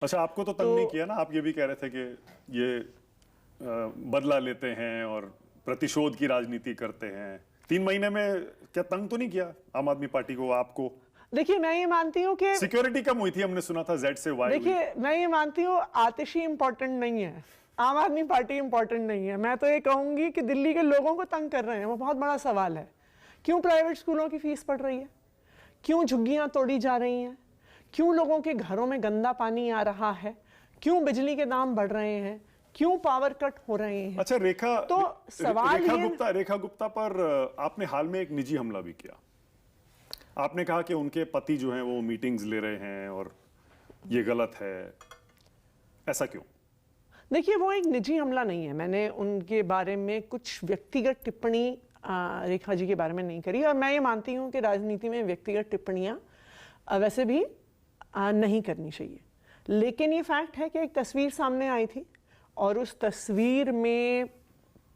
अच्छा, आपको तो तंग नहीं किया ना? आप ये भी कह रहे थे कि ये बदला लेते हैं और प्रतिशोध की राजनीति करते हैं। 3 महीने में क्या तंग तो नहीं किया आम आदमी पार्टी को, आपको? देखिए, मैं ये मानती हूँ कि सिक्योरिटी कम हुई थी, हमने सुना था जेड से वाई। देखिए, मैं ये मानती हूँ आतिशी इंपॉर्टेंट नहीं है, आम आदमी पार्टी इंपॉर्टेंट नहीं है। मैं तो ये कहूंगी कि दिल्ली के लोगों को तंग कर रहे हैं, वो बहुत बड़ा सवाल है। क्यों प्राइवेट स्कूलों की फीस बढ़ रही है? क्यों झुग्गियां तोड़ी जा रही हैं? क्यों लोगों के घरों में गंदा पानी आ रहा है? क्यों बिजली के दाम बढ़ रहे हैं? क्यों पावर कट हो रहे हैं? अच्छा, सवाल रेखा गुप्ता पर आपने हाल में एक निजी हमला भी किया। आपने कहा कि उनके पति जो हैं वो मीटिंग्स ले रहे हैं और ये गलत है। ऐसा क्यों? देखिए, वो एक निजी हमला नहीं है। मैंने उनके बारे में कुछ व्यक्तिगत टिप्पणी रेखा जी के बारे में नहीं करी, और मैं ये मानती हूँ कि राजनीति में व्यक्तिगत टिप्पणियाँ वैसे भी नहीं करनी चाहिए। लेकिन ये फैक्ट है कि एक तस्वीर सामने आई थी और उस तस्वीर में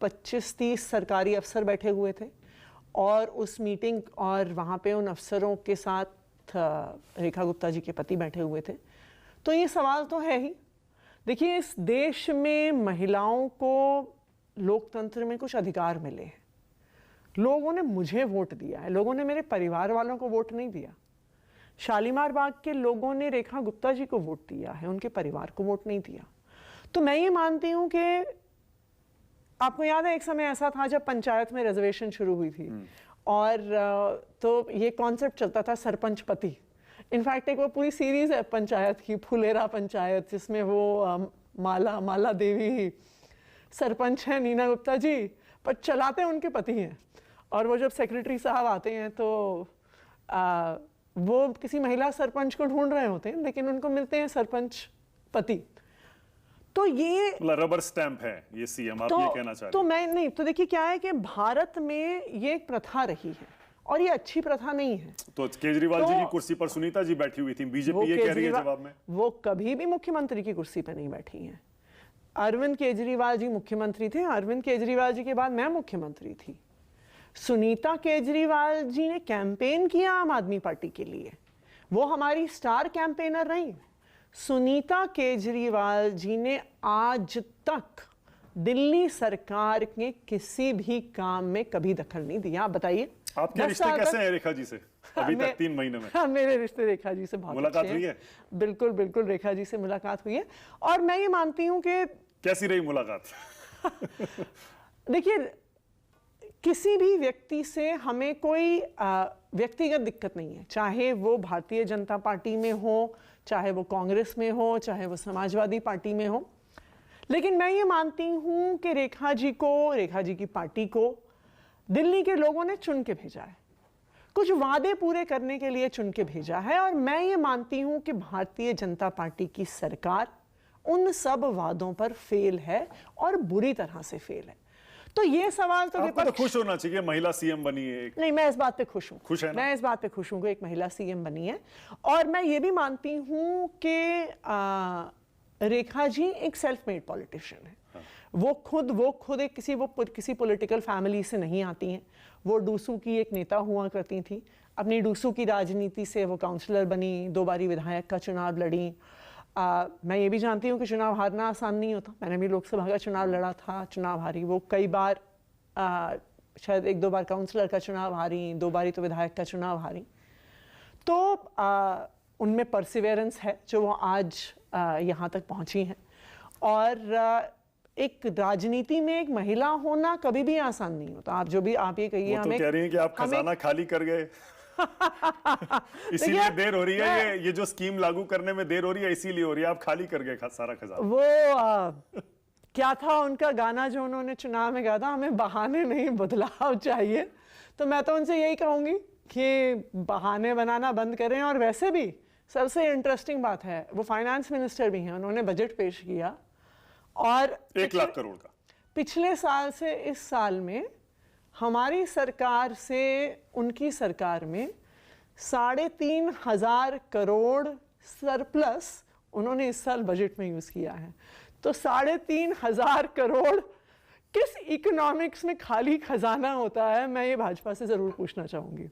25-30 सरकारी अफसर बैठे हुए थे, और उस मीटिंग और वहाँ पे उन अफसरों के साथ रेखा गुप्ता जी के पति बैठे हुए थे। तो ये सवाल तो है ही। देखिए, इस देश में महिलाओं को लोकतंत्र में कुछ अधिकार मिले हैं। लोगों ने मुझे वोट दिया है, लोगों ने मेरे परिवार वालों को वोट नहीं दिया। शालीमार बाग के लोगों ने रेखा गुप्ता जी को वोट दिया है, उनके परिवार को वोट नहीं दिया। तो मैं ये मानती हूं कि आपको याद है, एक समय ऐसा था जब पंचायत में रिजर्वेशन शुरू हुई थी, और तो ये कॉन्सेप्ट चलता था सरपंच पति। इनफैक्ट एक वो पूरी सीरीज है पंचायत की, फुलेरा पंचायत, जिसमें वो माला देवी सरपंच है, नीना गुप्ता जी, पर चलाते उनके पति हैं। और वो जब सेक्रेटरी साहब आते हैं तो वो किसी महिला सरपंच को ढूंढ रहे होते हैं, लेकिन उनको मिलते हैं सरपंच पति। तो ये रबर स्टैंप है ये सीएम, आप ये कहना चाह रहे हैं? तो मैं नहीं, तो देखिए क्या है कि भारत में ये एक प्रथा रही है और ये अच्छी प्रथा नहीं है। तो केजरीवाल जी की कुर्सी पर सुनीता जी बैठी हुई थी, बीजेपी ये कह रही है जवाब में। वो कभी भी मुख्यमंत्री की कुर्सी पर नहीं बैठी हैं। अरविंद केजरीवाल जी मुख्यमंत्री थे, अरविंद केजरीवाल जी के बाद मैं मुख्यमंत्री थी। सुनीता केजरीवाल जी ने कैंपेन किया आम आदमी पार्टी के लिए, वो हमारी स्टार कैंपेनर रही। सुनीता केजरीवाल जी ने आज तक दिल्ली सरकार के किसी भी काम में कभी दखल नहीं दिया। आप बताइए, आपके रिश्ते कैसे हैं रेखा जी से अभी तक 3 महीने में? हाँ, मेरे रिश्ते रेखा जी से बहुत मुलाकात हुई है? बिल्कुल बिल्कुल, रेखा जी से मुलाकात हुई है। और मैं ये मानती हूं कि कैसी रही मुलाकात? देखिए, किसी भी व्यक्ति से हमें कोई व्यक्तिगत दिक्कत नहीं है, चाहे वो भारतीय जनता पार्टी में हो, चाहे वो कांग्रेस में हो, चाहे वो समाजवादी पार्टी में हो। लेकिन मैं ये मानती हूं कि रेखा जी की पार्टी को दिल्ली के लोगों ने चुन के भेजा है, कुछ वादे पूरे करने के लिए चुन के भेजा है। और मैं ये मानती हूं कि भारतीय जनता पार्टी की सरकार उन सब वादों पर फेल है और बुरी तरह से फेल है। तो ये सवाल तो आपको तो खुश होना चाहिए, महिला सीएम बनी है। नहीं, मैं इस बात पे खुश हूं। खुश है ना? मैं इस बात पे खुश हूं कि एक महिला सीएम बनी है। और मैं ये भी मानती हूं कि रेखा जी एक सेल्फ मेड पॉलिटिशियन है। हाँ। वो खुद एक किसी पॉलिटिकल फैमिली से नहीं आती हैं। वो डूसू की एक नेता हुआ करती थी। अपनी डूसू की राजनीति से वो काउंसलर बनी, 2 बारी विधायक का चुनाव लड़ी। मैं ये भी जानती हूँ कि चुनाव हारना आसान नहीं होता। मैंने भी लोकसभा का चुनाव लड़ा था, चुनाव हारी। वो कई बार शायद 1-2 बार काउंसलर का चुनाव हारी, 2 बारी तो विधायक का चुनाव हारी। तो उनमें परसिवेरेंस है जो वो आज यहाँ तक पहुँची हैं। और एक राजनीति में एक महिला होना कभी भी आसान नहीं होता। आप ये कहिए, हमें कह रही हैं कि आप खजाना खाली कर गए इसीलिए देर हो रही है। ये जो स्कीम लागू करने में देर हो रही है इसीलिए हो रही है, आप खाली कर गए सारा खजाना। वो क्या था उनका गाना जो उन्होंने चुनाव में गाया था, हमें बहाने नहीं बदलाव चाहिए। तो मैं तो उनसे यही कहूंगी कि बहाने बनाना बंद करें। और वैसे भी सबसे इंटरेस्टिंग बात है, वो फाइनेंस मिनिस्टर भी हैं, उन्होंने बजट पेश किया और 1 लाख करोड़ का पिछले साल से इस साल में हमारी सरकार से उनकी सरकार में 3,500 करोड़ सरप्लस उन्होंने इस साल बजट में यूज किया है। तो 3,500 करोड़ किस इकोनॉमिक्स में खाली खजाना होता है, मैं ये भाजपा से जरूर पूछना चाहूंगी।